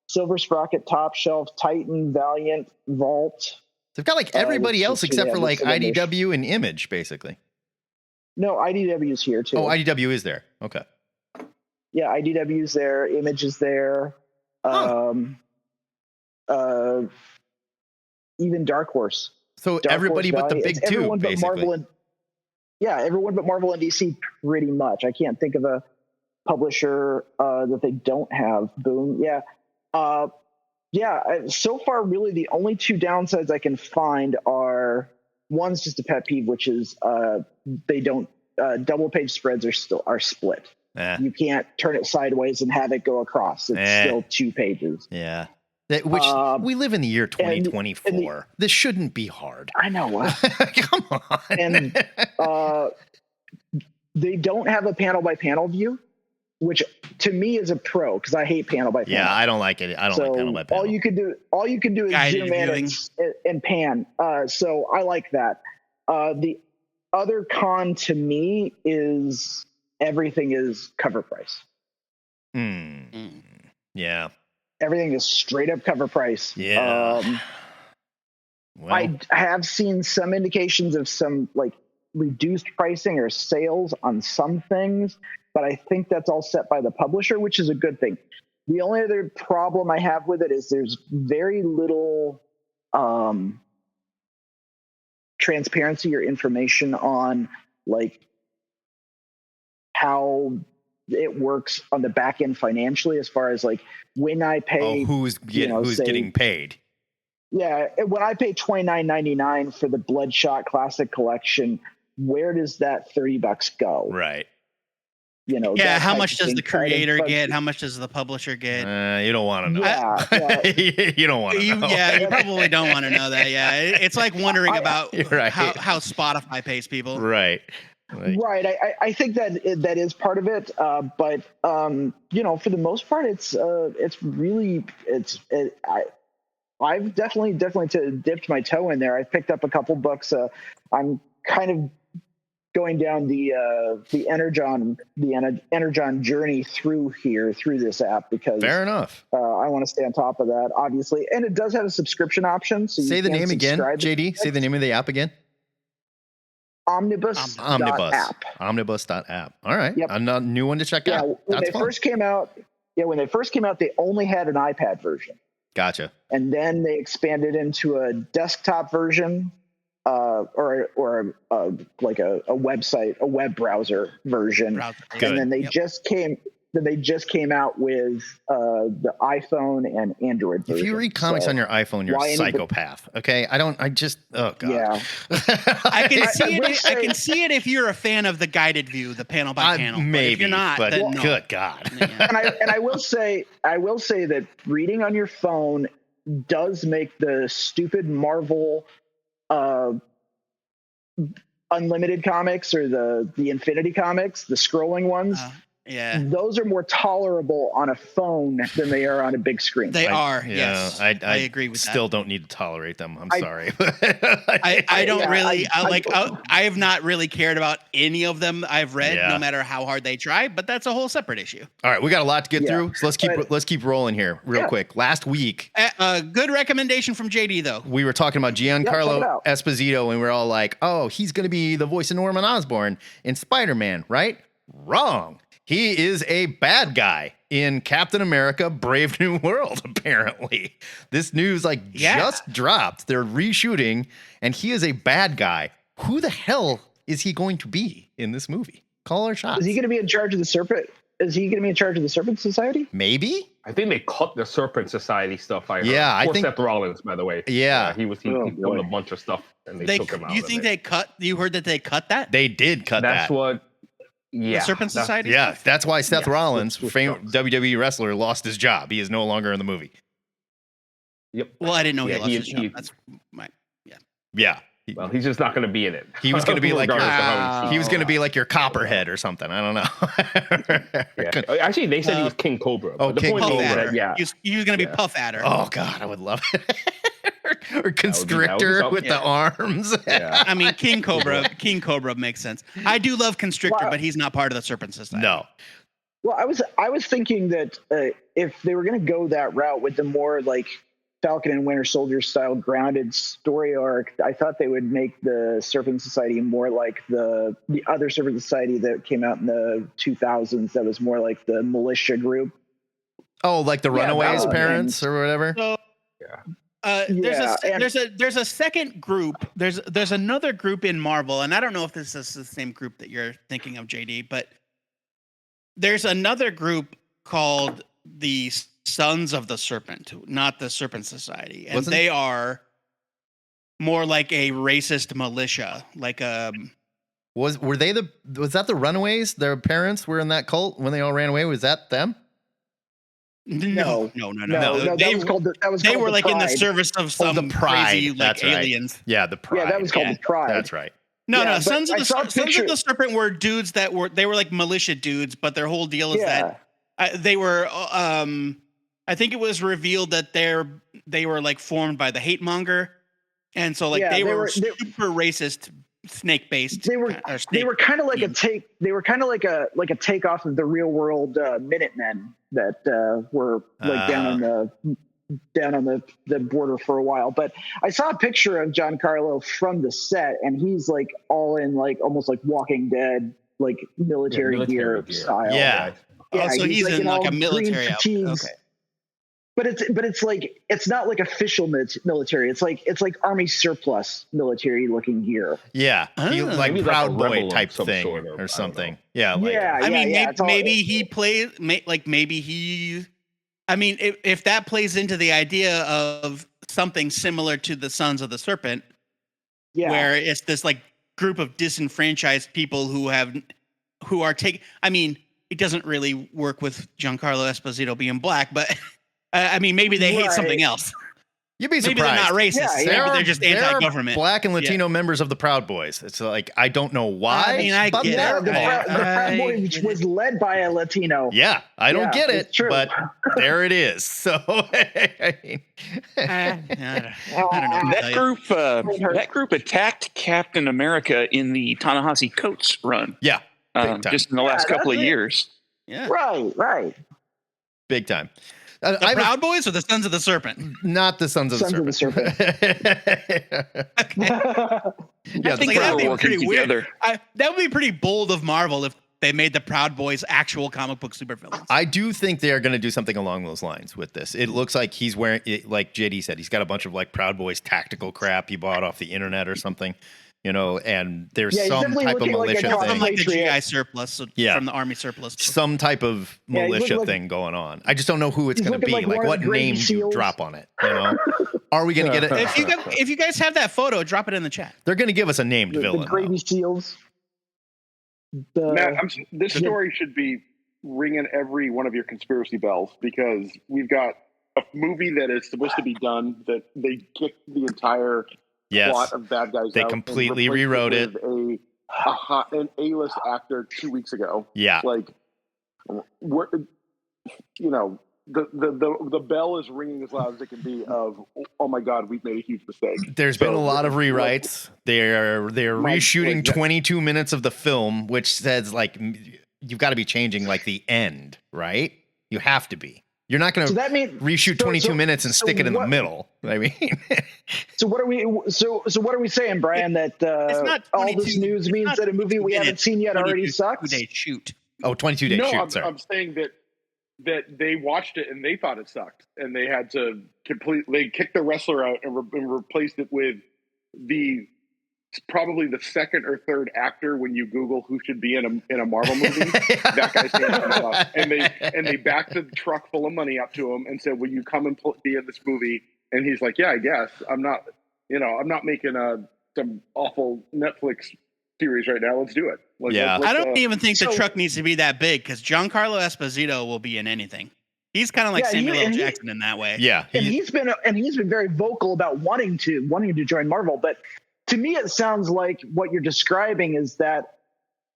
Silver Sprocket, Top Shelf, Titan, Valiant, Vault. They've got like everybody else except for like IDW and Image, basically. No, IDW's here too. Oh, IDW is there. Okay. Yeah, IDW's there. Image is there. Even Dark Horse. So everybody but the big two, everyone but basically. Everyone but Marvel and DC, pretty much. I can't think of a publisher that they don't have. Boom. Yeah. So far, really, the only two downsides I can find are, one's just a pet peeve, which is they don't double page spreads are split. You can't turn it sideways and have it go across. It's still 2 pages. Yeah. Which we live in the year 2024. This shouldn't be hard. I know. Come on. And they don't have a panel by panel view, which to me is a pro because I hate panel by panel. Yeah, I don't like it. I don't like panel by panel. All you can do is Guided zoom in and pan. So I like that. The other con to me is everything is cover price. Yeah. Everything is straight up cover price. Yeah. I have seen some indications of some like reduced pricing or sales on some things, but I think that's all set by the publisher, which is a good thing. The only other problem I have with it is there's very little transparency or information on like how it works on the back end financially, as far as like when I pay, who's getting paid. Yeah, when I pay $29.99 for the Bloodshot Classic Collection, where does that $30 go? Right. How much does the creator get? How much does the publisher get? You don't want to know. Yeah. You don't want to know. You probably don't want to know that. Yeah, it's like wondering about right. how Spotify pays people. Right. Right. I think that is part of it. But for the most part, I've definitely dipped my toe in there. I've picked up a couple books. I'm kind of going down the Energon journey through this app because fair enough. I want to stay on top of that, obviously, and it does have a subscription option. So say the name again, JD. Say the name of the app again. Omnibus. App. Omnibus.app. All right. Yep. A new one to check out. When they first came out, they only had an iPad version. Gotcha. And then they expanded into a desktop version, or like a website, a web browser version. And then they just came out with the iPhone and Android version. If you read comics on your iPhone, you're a psychopath. Okay, oh god. Yeah, I can see it if you're a fan of the guided view, the panel by panel. Maybe, if you're not, but then no. Good God. And I will say that reading on your phone does make the stupid Marvel Unlimited comics or the Infinity comics, the scrolling ones. Those are more tolerable on a phone than they are on a big screen. They are. Yes, I agree with that. Still don't need to tolerate them. I'm sorry. I don't really I have not really cared about any of them I've read, no matter how hard they try. But that's a whole separate issue. All right, we got a lot to get through, so let's keep rolling here real quick. Last week, good recommendation from JD though. We were talking about Giancarlo Esposito, and we're all like, "Oh, he's going to be the voice of Norman Osborn in Spider-Man," right? Wrong. He is a bad guy in Captain America: Brave New World, apparently. This news just dropped. They're reshooting, and he is a bad guy. Who the hell is he going to be in this movie? Call our shots. Is he going to be in charge of the Serpent? is he going to be in charge of the Serpent Society? Maybe. I think they cut the Serpent Society stuff. I think Seth Rollins, by the way. Yeah, he filmed a bunch of stuff, and they took him out. You think they cut? You heard that they cut that? They did cut that. That's what. Yeah, the Serpent Society. Yeah, that's why Seth Rollins, famous WWE wrestler, lost his job. He is no longer in the movie. Yep. Well, I didn't know he lost his job. That's my. Yeah. Well, he's just not going to be in it. He was going to be like he was going to be like your Copperhead or something. I don't know. Yeah. Actually, they said he was King Cobra. Oh, King Cobra. He was going to be Puff Adder. Oh God, I would love it. Or Constrictor with the arms. Yeah. I mean, King Cobra makes sense. I do love Constrictor, but he's not part of the Serpent Society. No. Well, I was thinking that if they were going to go that route with the more like Falcon and Winter Soldier style grounded story arc, I thought they would make the Serpent Society more like the other Serpent Society that came out in the 2000s. That was more like the militia group. Oh, like the Runaways parents or whatever. So, there's a second group. There's another group in Marvel, and I don't know if this is the same group that you're thinking of, JD, but there's another group called the Sons of the Serpent, not the Serpent Society, and they are more like a racist militia. Like was that the Runaways? Their parents were in that cult when they all ran away. Was that them? No. They were like in the service of some crazy like aliens. Right. Yeah, the Pride. Yeah, that was called the Pride. That's right. No. Sons of the Serpent were dudes they were like militia dudes, but their whole deal is that they were. I think it was revealed that they were like formed by the Hate Monger, and so like they were super racist, snake based. They were kind of like a take. They were kind of like a takeoff of the Real World Minutemen that were like down on the border for a while. But I saw a picture of Giancarlo from the set, and he's like all in like almost like Walking Dead, like military gear style. Yeah. So he's in like a military outfit. Okay. But it's like it's not like official military. It's like Army surplus military looking gear. Yeah, like Proud Boy type thing or something. Yeah, maybe he plays maybe he. I mean, if that plays into the idea of something similar to the Sons of the Serpent, where it's this like group of disenfranchised people who are taking. I mean, it doesn't really work with Giancarlo Esposito being black, but. I mean, maybe they hate something else. You'd be surprised. Maybe they're not racist. Maybe they're just anti-government. Black and Latino members of the Proud Boys. It's like, I don't know why. I mean, I get it. The Proud Boys was led by a Latino. Yeah, I don't get it, but there it is. So, I mean, I don't know. That group attacked Captain America in the Ta-Nehisi Coates run. Yeah, just in the last couple of years. Yeah, right. Big time. The Proud Boys or the Sons of the Serpent? Not the Sons of the Serpent. I think that'd be working pretty together. Weird. That would be pretty bold of Marvel if they made the Proud Boys actual comic book supervillains. I do think they are going to do something along those lines with this. It looks like he's wearing, like JD said, he's got a bunch of like Proud Boys tactical crap he bought off the internet or something. You know, and there's some type of militia thing. From like the GI surplus, from the Army surplus. Some type of militia thing going on. I just don't know who it's going to be. Like what name do you drop on it? You know, are we going to get it? If you guys have that photo, drop it in the chat. They're going to give us a named villain. The Gravy Seals. Matt, this story should be ringing every one of your conspiracy bells because we've got a movie that is supposed to be done that they kicked the entire plot of bad guys. They completely rewrote it. An A-list actor 2 weeks ago. Yeah, like the bell is ringing as loud as it can be. Of oh my god, we've made a huge mistake. There's been a lot of rewrites. They're reshooting 22 minutes of the film, which says like you've got to be changing like the end, right? You have to be. You're not going to reshoot 22 minutes and stick it in the middle. I mean, so what are we? So what are we saying, Brian? That all this news means that a movie we haven't seen yet already sucks. 2-day shoot. Oh, 22-day shoot. I'm saying that they watched it and they thought it sucked, and they had to they kicked the wrestler out and replaced it with the probably the second or third actor when you Google who should be in a Marvel movie. That guy's name comes up, and they backed the truck full of money up to him and said, "Will you come and be in this movie?" And he's like, "Yeah, I guess. I'm not making some awful Netflix series right now. Let's do it." I don't even think the truck needs to be that big because Giancarlo Esposito will be in anything. He's kind of like Samuel L. Jackson in that way. Yeah, he's been very vocal about wanting to join Marvel. But to me, it sounds like what you're describing is that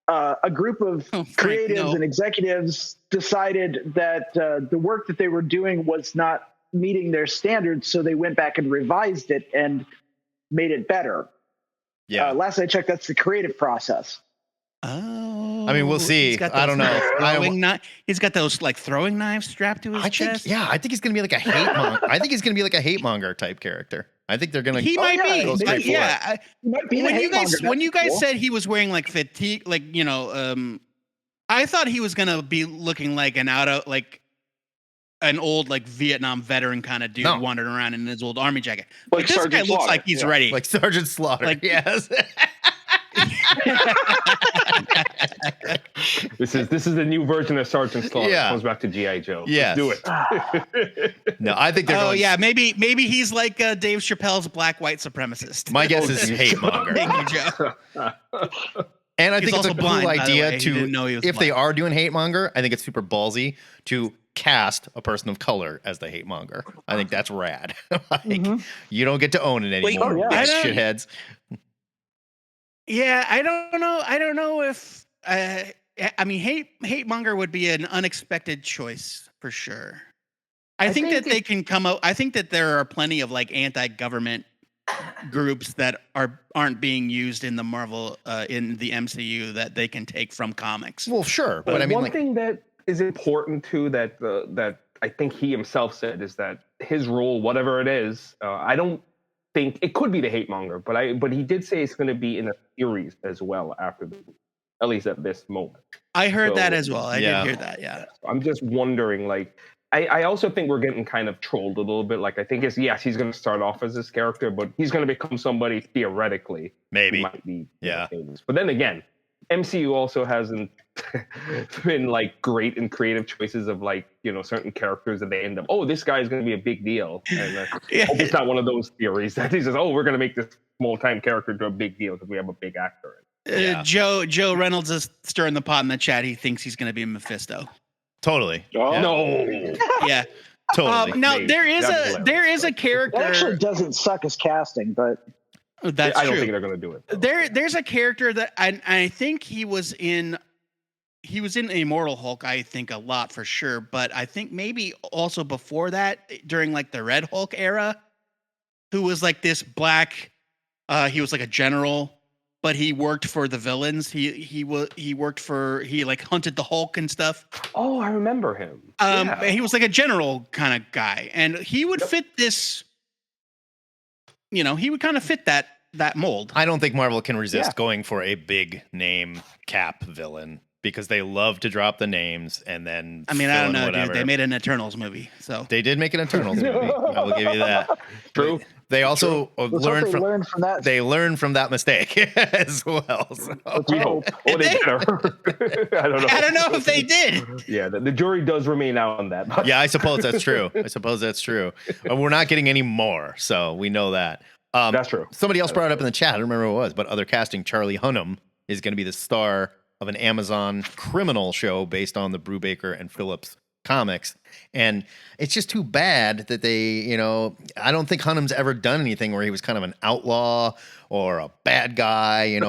a group of creatives and executives decided that the work that they were doing was not meeting their standards, so they went back and revised it and made it better. Yeah. Last I checked, that's the creative process. Oh, I mean, we'll see. I don't know. He's got those like throwing knives strapped to his chest. I think he's gonna be like a hate monger. I think he's gonna be like a hate monger type character. I think they're gonna. He might be. He might be When you guys said he was wearing like fatigue, like I thought he was gonna be looking like an old like Vietnam veteran kind of dude wandering around in his old army jacket. Like this guy looks like he's ready. Like Sergeant Slaughter. Like, yes. This is the new version of Sergeant Slaughter. Yeah. Comes back to G.I. Joe. Yes. Let's do it. No, I think they're. Oh yeah, maybe he's like Dave Chappelle's black white supremacist. My guess is hate monger. Thank you, Joe. And I He's think it's a also cool blind, by the way. idea He to, didn't know he was if they blind. are doing hate monger, I think it's super ballsy to cast a person of color as the hate monger. I think that's rad. You don't get to own it anymore, shitheads. Yeah, I don't know. I don't know if I mean hate monger would be an unexpected choice for sure. I think that they can come out. I think that there are plenty of like anti-government groups that aren't being used in the Marvel in the MCU that they can take from comics. Well, sure, but I mean, one thing that is important too that I think he himself said is that his role, whatever it is, I don't think it could be the hate monger, but he did say it's going to be in a series as well after at least at this moment. I heard that as well. I did hear that. Yeah. I'm just wondering, like, I also think we're getting kind of trolled a little bit. Like, I think he's going to start off as this character, but he's going to become somebody theoretically. Maybe. Who might be. Famous. But then again, MCU also hasn't been like great in creative choices of like, certain characters that they end up, this guy is going to be a big deal. And hope it's not one of those theories that he says, we're going to make this small time character to a big deal because we have a big actor in. Joe Reynolds is stirring the pot in the chat. He thinks he's going to be Mephisto. Totally. Oh. Yeah. No. Yeah. Totally. Now there is a character. That actually doesn't suck as casting, but that's I don't true. think they're going to do it. There's a character that I think he was in Immortal Hulk, I think a lot for sure, but I think maybe also before that during like the Red Hulk era, who was like this black he was like a general, but he worked for the villains. He like hunted the Hulk and stuff. Oh, I remember him. He was like a general kind of guy, and he would fit this. He would kind of fit that mold. I don't think Marvel can resist going for a big name Cap villain because they love to drop the names and then. I mean, I don't know, dude. They made an Eternals movie, so they did make an Eternals movie. I will give you that. True. They also learned from that. They learned from that mistake as well. So. We hope. Or they better. I don't know. I don't know if they did. Yeah, the jury does remain out on that. Yeah, I suppose that's true. We're not getting any more, so we know that. That's true. Somebody else brought it up in the chat. I don't remember who it was, but other casting, Charlie Hunnam is going to be the star of an Amazon criminal show based on the Brubaker and Phillips comics. And it's just too bad that they, I don't think Hunnam's ever done anything where he was kind of an outlaw or a bad guy, I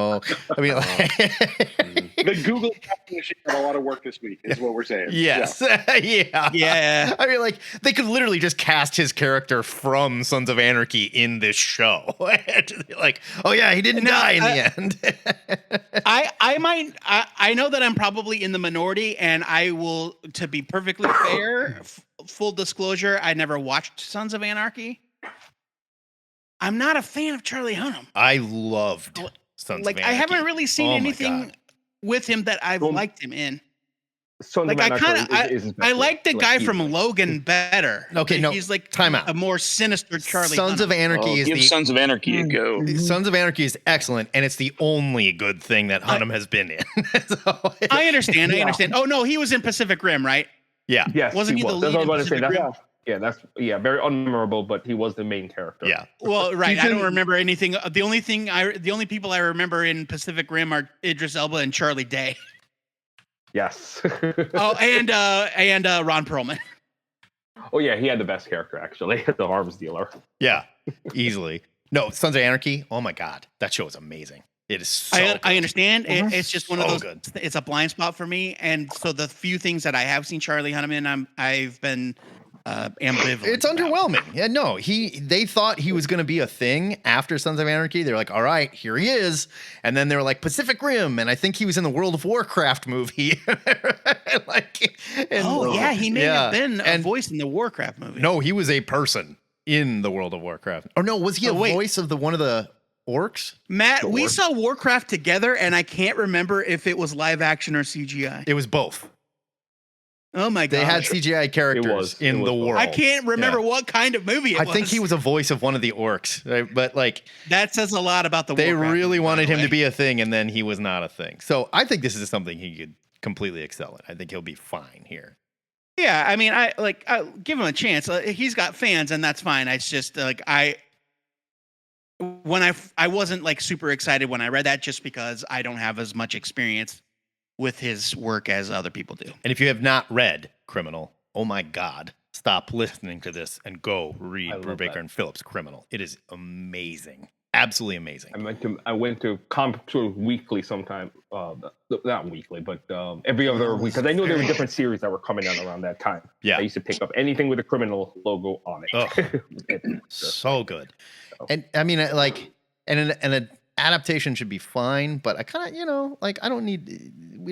mean, the Google casting machine had a lot of work this week, is what we're saying. Yes. Yeah. I mean, like, they could literally just cast his character from Sons of Anarchy in this show. Like, he didn't die in the end. I know that I'm probably in the minority, and I will, to be perfectly fair, full disclosure, I never watched Sons of Anarchy. I'm not a fan of Charlie Hunnam. I loved Sons of Anarchy. I haven't really seen anything with him that I've liked him in. Sons Like of I Anarchy kind of is his best I work, like the guy from easily. Logan better. Okay, no, he's like time out. a more sinister Charlie. Sons of Hunnam. Anarchy is Give the Sons of Anarchy a go. Sons of Anarchy is excellent, and it's the only good thing that Hunnam has been in. So, I understand. I Yeah. understand. Oh no, he was in Pacific Rim, right? yeah, Yes, Wasn't he the was. lead That's in what I was about to say. Pacific That's, Rim? very unmemorable, but he was the main character. yeah. Well, right. He's I don't in- remember anything. The only people I remember in Pacific Rim are Idris Elba and Charlie Day. Yes. Oh, and Ron Perlman. Oh yeah, he had the best character actually, the arms dealer. Yeah, easily. No, Sons of Anarchy. Oh my God, that show is amazing. It is so good. I understand. It's just one of So those. good. It's a blind spot for me, and so the few things that I have seen Charlie Hunnam in, I've been ambivalent. It's about. underwhelming. Yeah, no, they thought he was going to be a thing after Sons of Anarchy. They're like, all right, here he is. And then they were like, Pacific Rim. And I think he was in the World of Warcraft movie. Oh yeah, he may have been a and- voice in the Warcraft movie. No, he was a person in the World of Warcraft. Or no, was he a wait. voice of one of the orcs? Matt, we Sure. saw Warcraft together, and I can't remember if it was live action or CGI. It was both. Oh my god, They had CGI characters It in was the both. world. I can't remember what kind of movie it I was. think he was a voice of one of the orcs, right? But like That says a lot about the. they Warcraft really movie, by wanted the him to way. be a thing, and then he was not a thing. So I think this is something he could completely excel in. I think he'll be fine here. Yeah, I mean, I give him a chance. He's got fans, and that's fine. It's just like I wasn't like super excited when I read that, just because I don't have as much experience with his work as other people do. And if you have not read Criminal, oh my God, stop listening to this and go read I love Brubaker that. and Phillips' Criminal. It is amazing. Absolutely amazing. I went to comic tour weekly sometime, not weekly, but every other week, because I knew there were different series that were coming out around that time. Yeah. I used to pick up anything with a criminal logo on it. Oh. So good. And I mean, like, and an adaptation should be fine, but I kind of, we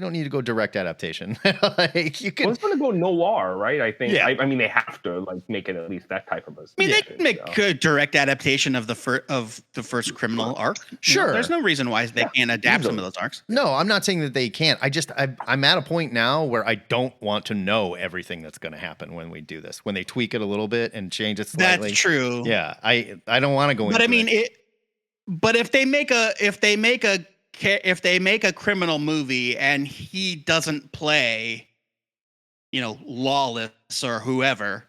don't need to go direct adaptation. Like you Well, can, it's going to go noir, right? I think. Yeah. I mean, they have to like make it at least that type of a. I mean, they can make a direct adaptation of the first criminal arc. You know, Sure. there's no reason why they can't adapt some of those arcs. no, I'm not saying that they can't. I'm at a point now where I don't want to know everything that's going to happen when we do this. When they tweak it a little bit and change it slightly. That's true. Yeah, I don't want to go into But I mean, it. But if they make a criminal movie and he doesn't play, Lawless or whoever,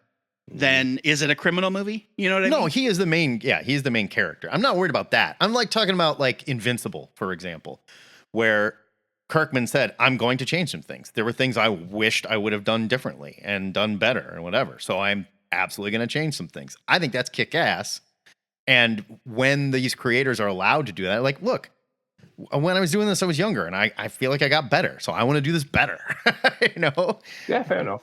then is it a criminal movie? You know what I mean? No, he is the main. Yeah, he's the main character. I'm not worried about that. I'm like talking about like Invincible, for example, where Kirkman said, "I'm going to change some things. There were things I wished I would have done differently and done better and whatever. So I'm absolutely going to change some things." I think that's kick ass. And when these creators are allowed to do that, like, look, when I was doing this, I was younger, and I feel like I got better. So I want to do this better. Yeah, fair enough.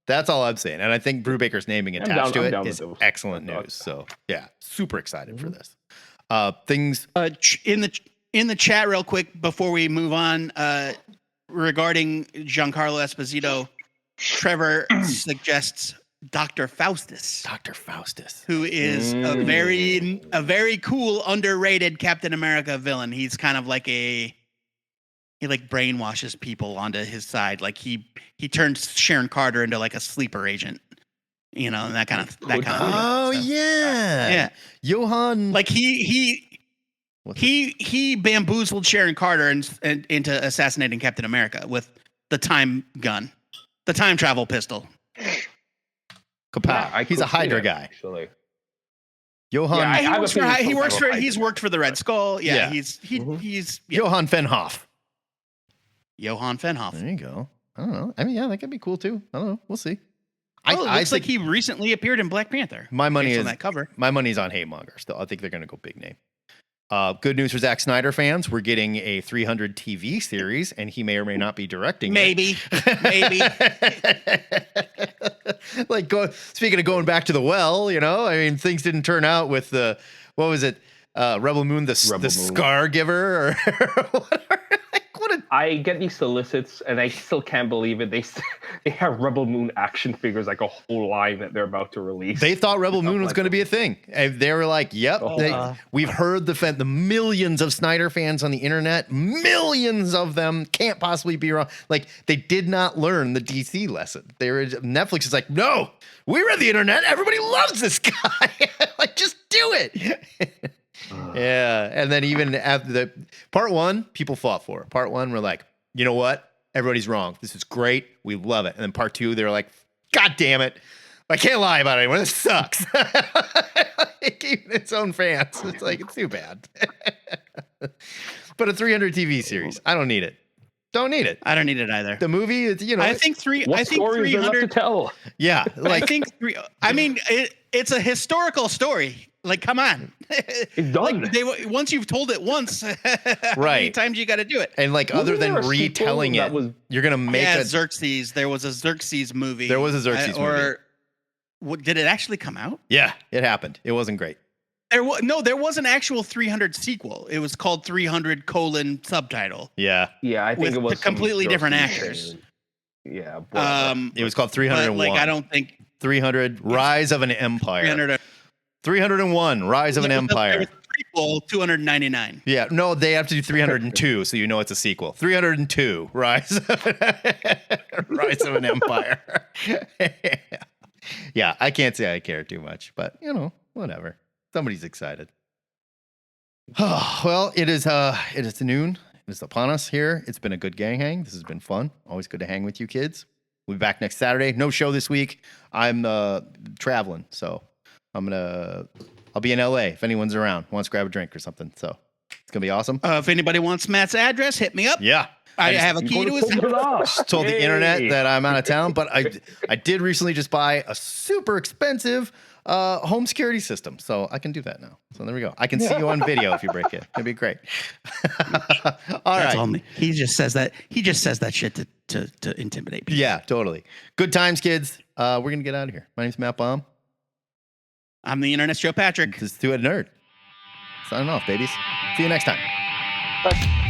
That's all I'm saying. And I think Brubaker's naming I'm attached down to with it is those. excellent I thought. news. So yeah, super excited for this. Things. In the chat, real quick before we move on, regarding Giancarlo Esposito, Trevor suggests Dr. Faustus, who is a very cool, underrated Captain America villain. He's kind of like he brainwashes people onto his side. Like he turns Sharon Carter into like a sleeper agent, and that kind of Oh stuff. yeah, Yeah. Johan. Like he bamboozled Sharon Carter into assassinating Captain America with the time gun, the time travel pistol. Kapow. Yeah, He's a could see Hydra that, guy. Actually. Johan. Yeah, I have a feeling He's worked for the Red Skull. Yeah, Mm-hmm. he's Johan Fenhoff. Johann Fenhoff. There you go. I don't know. I mean, yeah, that could be cool too. I don't know. We'll see. It looks I like think he recently appeared in Black Panther. my money based is on that cover. My money's on Haymonger still. I think they're going to go big name. Good news for Zack Snyder fans. We're getting a 300 TV series, and he may or may not be directing it. Maybe. Like, speaking of going back to the well, I mean, things didn't turn out with the, what was it? Rebel Moon, the Moon. Scar Giver, or whatever. Like, I get these solicits, and I still can't believe it. They have Rebel Moon action figures, like a whole line that they're about to release. They thought Rebel Moon was going to be a thing. And they were like, "Yep, we've heard the millions of Snyder fans on the internet, millions of them can't possibly be wrong." Like they did not learn the DC lesson. Netflix is like, "No, we read the internet. Everybody loves this guy. Like, just do it." Yeah, and then even after the part one, people fought for it. Part one, we're like, you know what? Everybody's wrong. This is great. We love it. And then part two, they're like, God damn it. I can't lie about it anymore. This sucks. Even its own fans. It's like, it's too bad. But a 300 TV series, I don't need it. Don't need it. I don't need it either. The movie, I think 300 to tell. Yeah, like I think it's a historical story. Like, come on. It's done. Like once you've told it once, how many right. times you got to do it? And like, other than retelling it, you're gonna make a Xerxes. There was a Xerxes movie. There was a Xerxes movie. Or did it actually come out? Yeah, it happened. It wasn't great. There was an actual 300 sequel. It was called 300 : subtitle. Yeah. Yeah, I think with it was completely different actors. Yeah. It was called 301. Like, I don't think 300 Rise of an Empire. 301 Rise of an Empire. There was a prequel, 299. Yeah, no, they have to do 302, so you know it's a sequel. 302 Rise of an Empire. Yeah, I can't say I care too much, but whatever. Somebody's excited. Well, it is noon. It is upon us here. It's been a good gang hang. This has been fun. Always good to hang with you kids. We'll be back next Saturday. No show this week. I'm traveling, so I'll be in LA if anyone's around, wants to grab a drink or something. So it's gonna be awesome. If anybody wants Matt's address, hit me up. Yeah. I have a key to his house. Just told the internet that I'm out of town, but I did recently just buy a super expensive home security system, so I can do that now. So there we go. I can see you on video if you break it. It'd be great. All right. All he just says that. He just says that shit to intimidate people. Yeah, totally. Good times, kids. We're gonna get out of here. My name's Matt Baum. I'm the Internet's Joe Patrick. This is Two-Headed Nerd. Signing off, babies. See you next time. Bye.